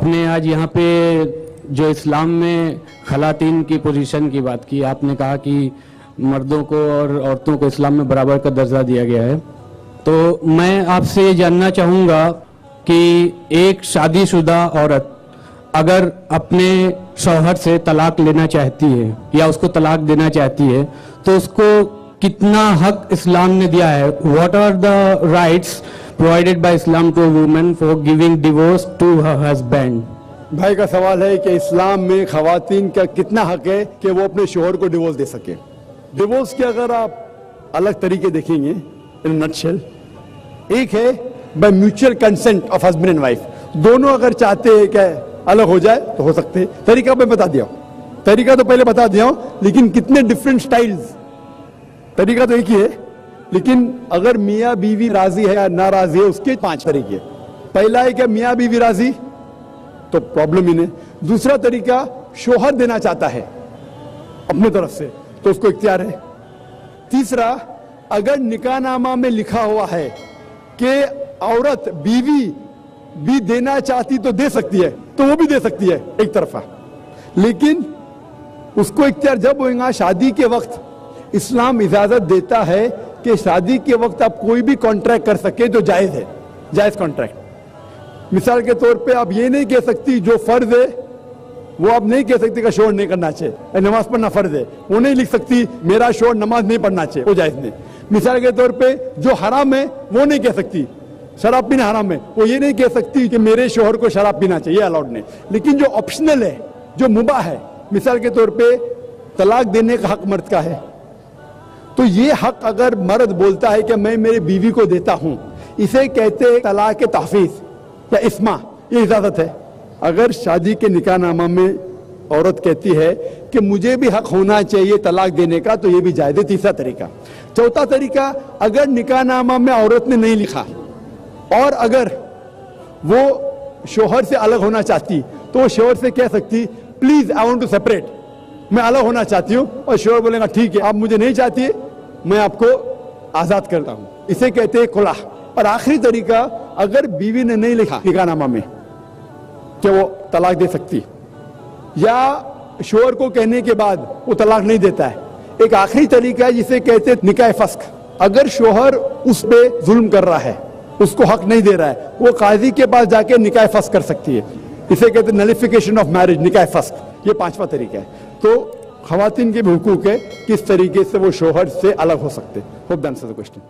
आपने आज यहाँ पे जो इस्लाम में खलातीन की पोजीशन की बात की, आपने कहा कि मर्दों को और औरतों को इस्लाम में बराबर का दर्जा दिया गया है। तो मैं आपसे ये जानना चाहूँगा कि एक शादीशुदा औरत अगर अपने शौहर से तलाक लेना चाहती है या उसको तलाक देना चाहती है तो उसको कितना हक इस्लाम ने दिया है? What are the rights provided by Islam to a woman for giving divorce to her husband? भाई का सवाल है कि इस्लाम में खवातीन का कितना हक है कि वो अपने शोहर को डिवोर्स दे सके। डिवोर्स के अगर आप अलग तरीके देखेंगे इन नटशेल, एक है by mutual consent of husband and wife, दोनों अगर चाहते हैं कि अलग हो जाए तो हो सकते हैं। तरीका मैं बता दिया हूं, तरीका तो पहले बता दिया हूं, लेकिन कितने डिफरेंट स्टाइल्स। तरीका तो एक ही है, लेकिन अगर मियाँ बीवी राजी है या नाराजी है उसके 5 तरीके। पहला है कि मियाँ बीवी राजी तो प्रॉब्लम ही नहीं। दूसरा तरीका, शोहर देना चाहता है अपने तरफ से तो उसको इख्तियार है। तीसरा, अगर निकाहनामा में लिखा हुआ है कि औरत बीवी भी देना चाहती तो दे सकती है तो वो भी दे सकती है एक तरफा, लेकिन उसको इख्तियार जब होगा शादी के वक्त। इस्लाम इजाजत देता है कि शादी के वक्त आप कोई भी कॉन्ट्रैक्ट कर सके जो जायज है, जायज कॉन्ट्रैक्ट। मिसाल के तौर पे आप ये नहीं कह सकती जो फर्ज है वो आप नहीं कह सकती का शोहर नहीं करना चाहिए, नमाज पढ़ना फर्ज है, वो नहीं लिख सकती मेरा शोहर नमाज नहीं पढ़ना चाहिए, वो जायज नहीं। मिसाल के तौर पे जो हराम है वो नहीं कह सकती, शराब पीना हराम है, वो ये नहीं कह सकती कि मेरे शोहर को शराब पीना चाहिए, अलाउड नहीं। लेकिन जो ऑप्शनल है, जो मुबाह है, मिसाल के तौर पे तलाक देने का हक मर्द का है, तो ये हक अगर मर्द बोलता है कि मैं मेरी बीवी को देता हूं, इसे कहते हैं तलाक के तहफीज या इस्मा, ये इजाजत है। अगर शादी के निकाहनामा में औरत कहती है कि मुझे भी हक होना चाहिए तलाक देने का, तो ये भी जायज है। तीसरा तरीका। चौथा तरीका, अगर निकाहनामा में औरत ने नहीं लिखा और अगर वो शोहर से अलग होना चाहती तो वो शोहर से कह सकती please I want to separate, मैं अलग होना चाहती हूं, और शोहर बोलेगा ठीक है आप मुझे नहीं चाहती, मैं आपको आजाद करता हूं, इसे कहते हैं खुला। और आखिरी तरीका, अगर बीवी ने नहीं लिखा निकाहनामा में कि वो तलाक दे सकती या शोहर को कहने के बाद वो तलाक नहीं देता है, एक आखिरी तरीका है जिसे कहते हैं निकाह फस्क। अगर शोहर उस पे जुल्म कर रहा है, उसको हक नहीं दे रहा है, वो काजी के पास जाके निकाह फस्क कर सकती है, इसे कहते हैं नलिफिकेशन ऑफ मैरिज, निकाह फस्क। ये 5वां तरीका है। तो खवातीन के भी हुकूक है किस तरीके से वो शोहर से अलग हो सकते। Hope that answers the question.